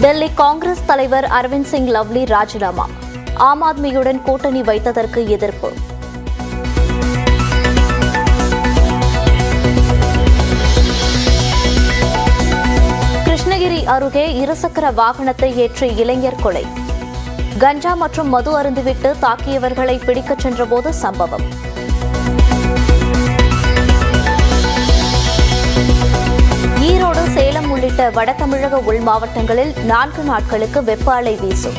டெல்லி காங்கிரஸ் தலைவர் அரவிந்த் சிங் லவ்லி ராஜினாமா. ஆம் ஆத்மியுடன் கூட்டணி வைத்ததற்கு எதிர்ப்பு. கிருஷ்ணகிரி அருகே இருசக்கர வாகனத்தை ஏற்றி இளைஞர் கொலை. கஞ்சா மற்றும் மது அருந்துவிட்டு தாக்கியவர்களை பிடிக்கச் சென்றபோது சம்பவம். ஈரோடு, சேலம் உள்ளிட்ட வடதமிழக உள் மாவட்டங்களில் 4 நாட்களுக்கு வெப்ப அலை வீசும்.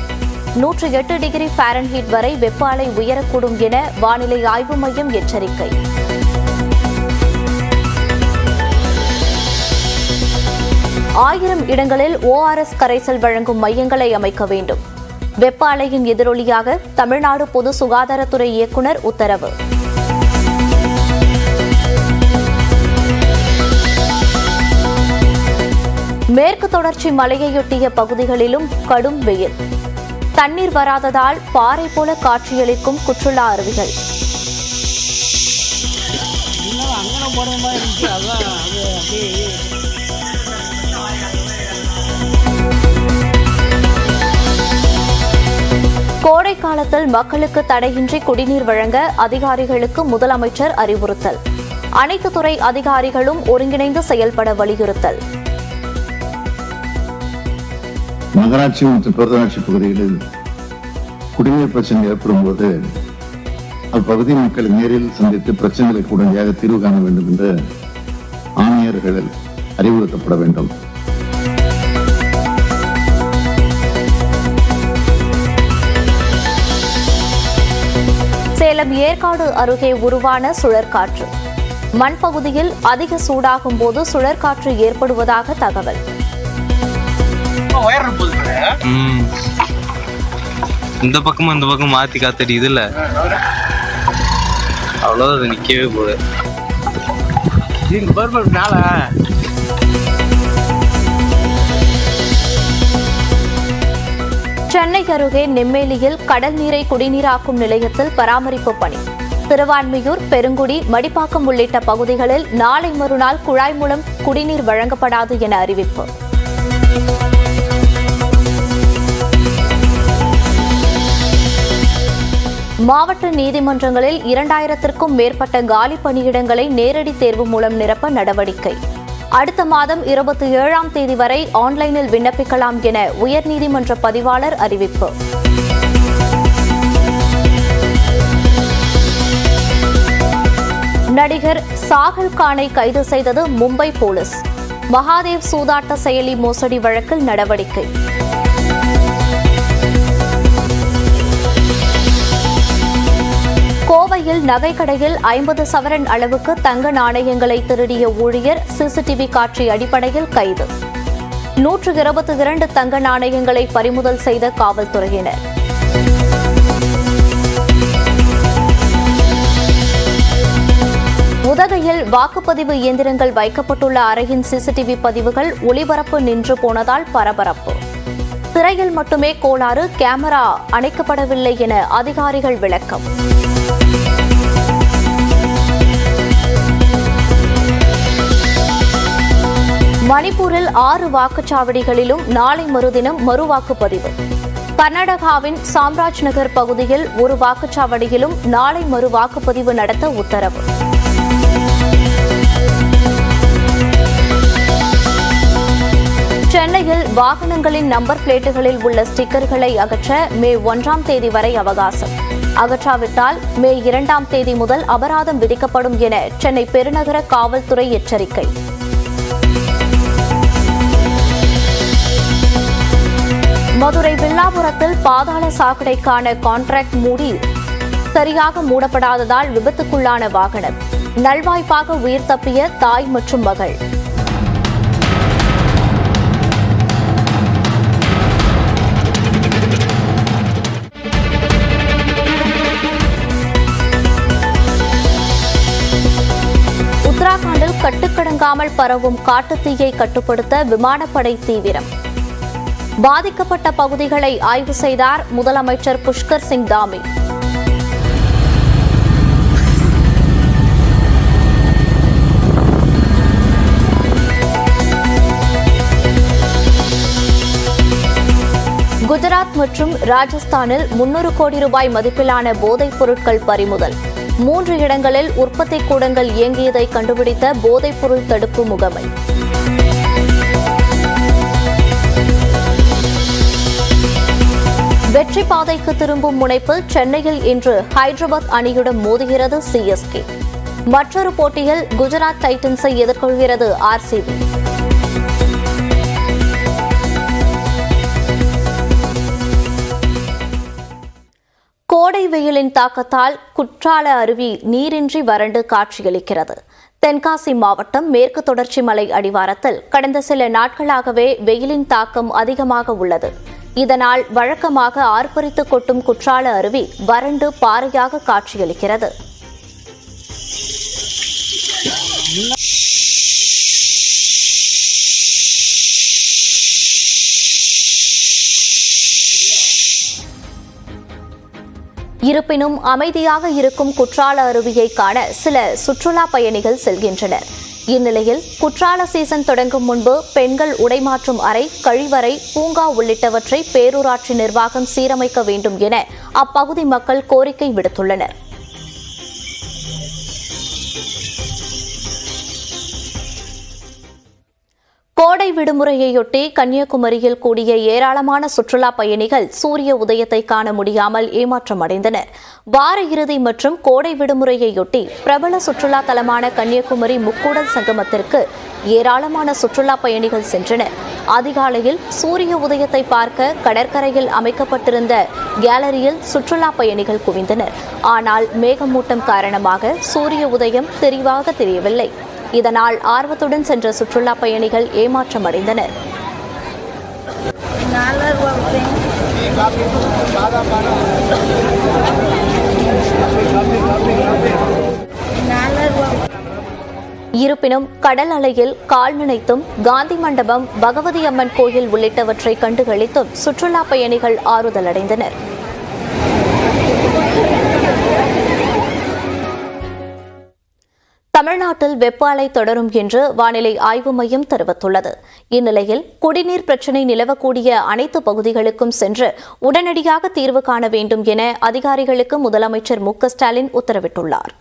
108 டிகிரி ஃபாரன்ஹீட் வரை வெப்ப அலை உயரக்கூடும் என வானிலை ஆய்வு மையம் எச்சரிக்கை. ஆயிரம் இடங்களில் ORS கரைசல் வழங்கும் மையங்களை அமைக்க வேண்டும். வெப்ப அலையின் எதிரொலியாக தமிழ்நாடு பொது சுகாதாரத்துறை இயக்குநர் உத்தரவு. மேற்கு தொடர்ச்சி மலையையொட்டிய பகுதிகளிலும் கடும் வெயில். தண்ணீர் வராததால் பாறை போல காட்சியளிக்கும் குற்றுலா அருவிகள். கோடை காலத்தில் மக்களுக்கு தடையின்றி குடிநீர் வழங்க அதிகாரிகளுக்கு முதலமைச்சர் அறிவுறுத்தல். அனைத்து துறை அதிகாரிகளும் ஒருங்கிணைந்து செயல்பட வலியுறுத்தல். நகராட்சி மற்றும் பேரூராட்சி பகுதிகளில் குடிநீர் பிரச்சனை ஏற்படும் போது அப்பகுதி மக்களை நேரில் சந்தித்து பிரச்சனைகளுக்கு உடனடியாக தீர்வு காண வேண்டும் என்று ஆணையர்கள் அறிவுறுத்தப்பட வேண்டும். சேலம் ஏற்காடு அருகே உருவான சுழற்காற்று. மண் பகுதியில் அதிக சூடாகும் போது சுழற்காற்று ஏற்படுவதாக தகவல். இந்த பக்கமும் அந்த பக்கம் மாத்தி காத்தடிக்குது இல்ல, அவ்வளவு அது நிக்கவே போகுது. சென்னை அருகே நெம்மேலியில் கடல் நீரை குடிநீராக்கும் நிலையத்தில் பராமரிப்பு பணி. திருவான்மியூர், பெருங்குடி, மடிப்பாக்கம் உள்ளிட்ட பகுதிகளில் நாளை மறுநாள் குழாய் மூலம் குடிநீர் வழங்கப்படாது என அறிவிப்பு. மாவட்ட நீதிமன்றங்களில் 2000க்கும் மேற்பட்ட காலி பணியிடங்களை நேரடி தேர்வு மூலம் நிரப்ப நடவடிக்கை. அடுத்த மாதம் 27ஆம் தேதி வரை ஆன்லைனில் விண்ணப்பிக்கலாம் என உயர்நீதிமன்ற பதிவாளர் அறிவிப்பு. நடிகர் சாஹில் கானை கைது செய்தது மும்பை போலீஸ். மகாதேவ் சூதாட்ட செயலி மோசடி வழக்கில் நடவடிக்கை. கோவையில் நகைக்கடையில் 50 சவரன் அளவுக்கு தங்க நாணயங்களை திருடிய ஊழியர் சிசிடிவி காட்சி அடிப்படையில் கைது. 122 தங்க நாணயங்களை பறிமுதல் செய்த காவல்துறையினர். உதகையில் வாக்குப்பதிவு இயந்திரங்கள் வைக்கப்பட்டுள்ள அறையின் சிசிடிவி பதிவுகள் ஒளிபரப்பு நின்று போனதால் பரபரப்பு. திரையில் மட்டுமே கோளாறு, கேமரா அணைக்கப்படவில்லை என அதிகாரிகள் விளக்கம். மணிப்பூரில் 6 வாக்குச்சாவடிகளிலும் நாளை மறுதினம் மறுவாக்குப்பதிவு. கர்நாடகாவின் சாம்ராஜ் நகர் பகுதியில் ஒரு வாக்குச்சாவடியிலும் நாளை மறுவாக்குப்பதிவு நடத்த உத்தரவு. சென்னையில் வாகனங்களின் நம்பர் பிளேட்டுகளில் உள்ள ஸ்டிக்கர்களை அகற்ற மே 1ஆம் தேதி வரை அவகாசம். அகற்றாவிட்டால் மே 2ஆம் தேதி முதல் அபராதம் விதிக்கப்படும் என சென்னை பெருநகர காவல்துறை எச்சரிக்கை. மதுரை வில்லாபுரத்தில் பாதாள சாக்கடைக்கான கான்ட்ராக்ட் சரியாக மூடப்படாததால் விபத்துக்குள்ளான வாகனம். நல்வாய்ப்பாக உயிர் தப்பிய தாய் மற்றும் மகள். உத்தராகண்டில் கட்டுக்கடங்காமல் பரவும் காட்டுத்தீயை கட்டுப்படுத்த விமானப்படை தீவிரம். பாதிக்கப்பட்ட பகுதிகளை ஆய்வு செய்தார் முதலமைச்சர் புஷ்கர் சிங் தாமி. குஜராத் மற்றும் ராஜஸ்தானில் 300 கோடி ரூபாய் மதிப்பிலான போதைப் பொருட்கள் பறிமுதல். 3 இடங்களில் உற்பத்தி கூடங்கள் இயங்கியதை கண்டுபிடித்த போதைப் பொருள் தடுப்பு முகமை. வெற்றி பாதைக்கு திரும்பும் முனைப்பில் சென்னையில் இன்று ஹைதராபாத் அணியுடன் மோதுகிறது சிஎஸ்கே. மற்றொரு போட்டியில் குஜராத் டைட்டன்ஸை எதிர்கொள்கிறது ஆர்சிபி. கோடை வெயிலின் தாக்கத்தால் குற்றால அருவி நீரின்றி வறண்டு காட்சியளிக்கிறது. தென்காசி மாவட்டம் மேற்கு தொடர்ச்சி மலை அடிவாரத்தில் கடந்த சில நாட்களாகவே வெயிலின் தாக்கம் அதிகமாக உள்ளது. இதனால் வழக்கமாக ஆர்ப்பரித்து கொட்டும் குற்றால அருவி வறண்டு பாறையாக காட்சியளிக்கிறது. இருப்பினும் அமைதியாக இருக்கும் குற்றால அருவியை காண சில சுற்றுலா பயணிகள் செல்கின்றனர். இந்நிலையில் குற்றால சீசன் தொடங்கும் முன்பு பெண்கள் உடைமாற்றும் அறை, கழிவறை, பூங்கா உள்ளிட்டவற்றை பேரூராட்சி நிர்வாகம் சீரமைக்க வேண்டும் என அப்பகுதி மக்கள் கோரிக்கை விடுத்துள்ளனர். கோடை விடுமுறையொட்டி கன்னியாகுமரியில் கூடிய ஏராளமான சுற்றுலா பயணிகள் சூரிய உதயத்தை காண முடியாமல் ஏமாற்றமடைந்தனர். வார இறுதி மற்றும் கோடை விடுமுறையொட்டி பிரபல சுற்றுலா தலமான கன்னியாகுமரி முக்கூடல் சங்கமத்திற்கு ஏராளமான சுற்றுலா பயணிகள் சென்றனர். அதிகாலையில் சூரிய உதயத்தை பார்க்க கடற்கரையில் அமைக்கப்பட்டிருந்த கேலரியில் சுற்றுலா பயணிகள் குவிந்தனர். ஆனால் மேகமூட்டம் காரணமாக சூரிய உதயம் தெளிவாக தெரியவில்லை. இதனால் ஆர்வத்துடன் சென்ற சுற்றுலா பயணிகள் ஏமாற்றமடைந்தனர். இருப்பினும் கடல் அலையில் கால் நனைத்தும், காந்தி மண்டபம், பகவதி அம்மன் கோயில் உள்ளிட்டவற்றை கண்டுகளித்தும் சுற்றுலா பயணிகள் ஆறுதலடைந்தனர். தமிழ்நாட்டில் வெப்ப அலை தொடரும் என்று வானிலை ஆய்வு மையம் தெரிவித்துள்ளது. இந்நிலையில் குடிநீர் பிரச்சினை நிலவக்கூடிய அனைத்து பகுதிகளுக்கும் சென்று உடனடியாக தீர்வு காண வேண்டும் என அதிகாரிகளுக்கு முதலமைச்சர் மு.க.ஸ்டாலின் உத்தரவிட்டுள்ளார்.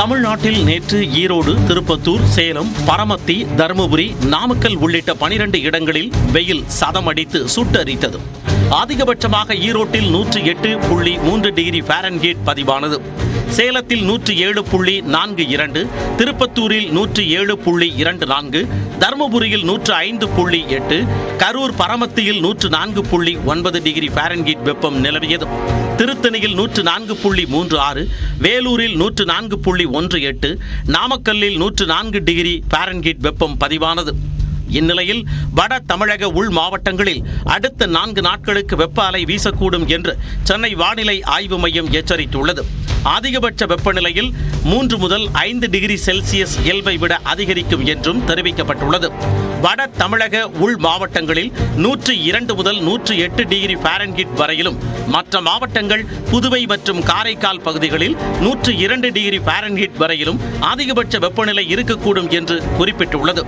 தமிழ்நாட்டில் நேற்று ஈரோடு, திருப்பத்தூர், சேலம், பரமத்தி, தருமபுரி, நாமக்கல் உள்ளிட்ட 12 இடங்களில் வெயில் சதமடித்து சுட்டரித்தது. அதிகபட்சமாக ஈரோட்டில் 108.3 டிகிரி ஃபாரன்ஹீட் பதிவானது. சேலத்தில் 107.42, திருப்பத்தூரில் 107.24, தருமபுரியில் 105.8, கரூர், பரமத்தியில் 104.9 டிகிரி ஃபாரன்ஹீட் வெப்பம் நிலவியது. திருத்தணியில் 104.36, வேலூரில் 104.18, நாமக்கல்லில் 104 டிகிரி ஃபாரன்ஹீட் வெப்பம் பதிவானது. இந்நிலையில் வட தமிழக உள் மாவட்டங்களில் அடுத்த 4 நாட்களுக்கு வெப்ப அலை வீசக்கூடும் என்று சென்னை வானிலை ஆய்வு மையம் எச்சரித்துள்ளது. அதிகபட்ச வெப்பநிலையில் 3 முதல் 5 டிகிரி செல்சியஸ் இயல்பை விட அதிகரிக்கும் என்றும் தெரிவிக்கப்பட்டுள்ளது. வட தமிழக உள் மாவட்டங்களில் 102 முதல் 108 டிகிரி ஃபாரன்ஹீட் வரையிலும், மற்ற மாவட்டங்கள் புதுவை மற்றும் காரைக்கால் பகுதிகளில் 102 டிகிரி ஃபாரன்ஹீட் வரையிலும் அதிகபட்ச வெப்பநிலை இருக்கக்கூடும் என்று குறிப்பிட்டுள்ளது.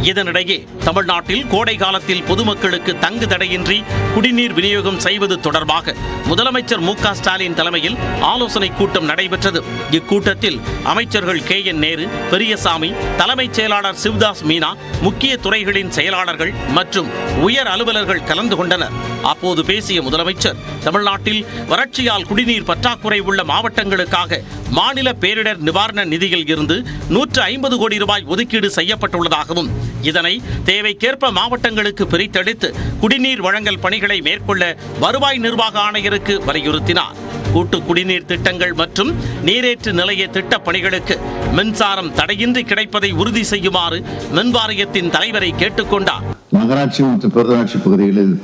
இதனிடையே தமிழ்நாட்டில் கோடை காலத்தில் பொதுமக்களுக்கு தங்கு தடையின்றி குடிநீர் விநியோகம் செய்வது தொடர்பாக முதலமைச்சர் மு.க.ஸ்டாலின் தலைமையில் ஆலோசனை கூட்டம் நடைபெற்றது. இக்கூட்டத்தில் அமைச்சர்கள் கே.என். நேரு, பெரியசாமி, தலைமைச் செயலாளர் சிவ்தாஸ் மீனா, முக்கிய துறைகளின் செயலாளர்கள் மற்றும் உயர் அலுவலர்கள் கலந்து கொண்டனர். அப்போது பேசிய முதலமைச்சர், தமிழ்நாட்டில் வறட்சியால் குடிநீர் பற்றாக்குறை உள்ள மாவட்டங்களுக்காக மாநில பேரிடர் நிவாரண நிதியில் இருந்து 150 கோடி ரூபாய் ஒதுக்கீடு செய்யப்பட்டுள்ளதாகவும், இதனை தேவைக்கேற்ப மாவட்டங்களுக்கு பிரித்தெடுத்து குடிநீர் வழங்கல் பணிகளை மேற்கொள்ள வருவாய் நிர்வாக ஆணையருக்கு வலியுறுத்தினார். கூட்டு குடிநீர் திட்டங்கள் மற்றும் நீரேற்று நிலைய திட்டப் பணிகளுக்கு மின்சாரம் தடையின்றி கிடைப்பதை உறுதி செய்யுமாறு மின் வாரியத்தின் தலைவரை கேட்டுக்கொண்டார். நகராட்சி மற்றும் பேரூராட்சி பகுதிகளில்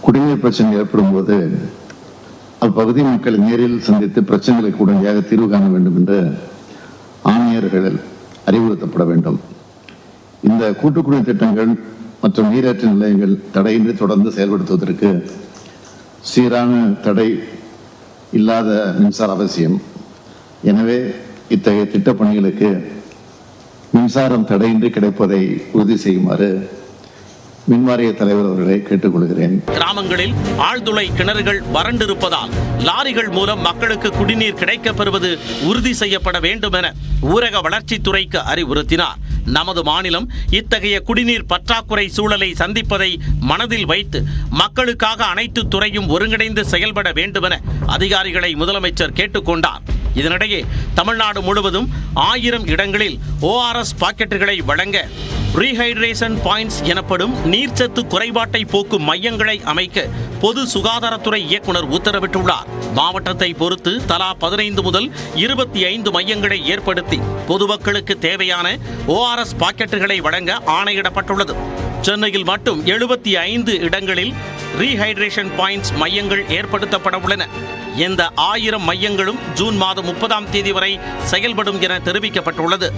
குடிநீர் பிரச்சனை ஏற்படும் போது அப்பகுதி மக்களை நேரில் சந்தித்து பிரச்சனைகளுக்கு உடனடியாக தீர்வு காண வேண்டும் என்று ஆணையர்கள் அறிவுறுத்தப்பட வேண்டும். இந்த கூட்டு குடிநீர் திட்டங்கள் மற்றும் நீரேற்று நிலையங்கள் தடையின்றி தொடர்ந்து செயல்படுத்துவதற்கு சீரான தடை இல்லாத மின்சார அவசியம். எனவே இத்தகைய திட்டப் பணிகளுக்கு மின்சாரம் தடையின்றி கிடைப்பதை உறுதி செய்யுமாறு மின்வாரிய தலைவர் அவர்களை கேட்டுக்கொள்கிறேன். கிராமங்களில் ஆழ்துளை கிணறுகள் வறண்டிருப்பதால் லாரிகள் மூலம் மக்களுக்கு குடிநீர் கிடைக்கப் பெறுவது உறுதி செய்யப்பட வேண்டும் என ஊரக வளர்ச்சித்துறைக்கு அறிவுறுத்தினார். நமது மாநிலம் இத்தகைய குடிநீர் பற்றாக்குறை சூழலை சந்திப்பதை மனதில் வைத்து மக்களுக்காக அனைத்து துறையும் ஒருங்கிணைந்து செயல்பட வேண்டும் என அதிகாரிகளை முதலமைச்சர் கேட்டுக்கொண்டார். இதனிடையே தமிழ்நாடு முழுவதும் 1000 இடங்களில் ORS பாக்கெட்டுகளை வழங்க ரீஹைட்ரேஷன் பாயிண்ட்ஸ் எனப்படும் நீர்ச்சத்து குறைபாட்டை போக்கும் மையங்களை அமைக்க பொது சுகாதாரத்துறை இயக்குனர் உத்தரவிட்டுள்ளார். மாவட்டத்தை பொறுத்து தலா 15 முதல் 25 மையங்களை ஏற்படுத்தி பொதுமக்களுக்கு தேவையான ORS பாக்கெட்டுகளை வழங்க ஆணையிடப்பட்டுள்ளது. சென்னையில் மட்டும் 75 இடங்களில் ரீஹைட்ரேஷன் பாயிண்ட்ஸ் மையங்கள் ஏற்படுத்தப்பட உள்ளன. இந்த 1000 மையங்களும் ஜூன் மாதம் 30ஆம் தேதி வரை செயல்படும் என தெரிவிக்கப்பட்டுள்ளது.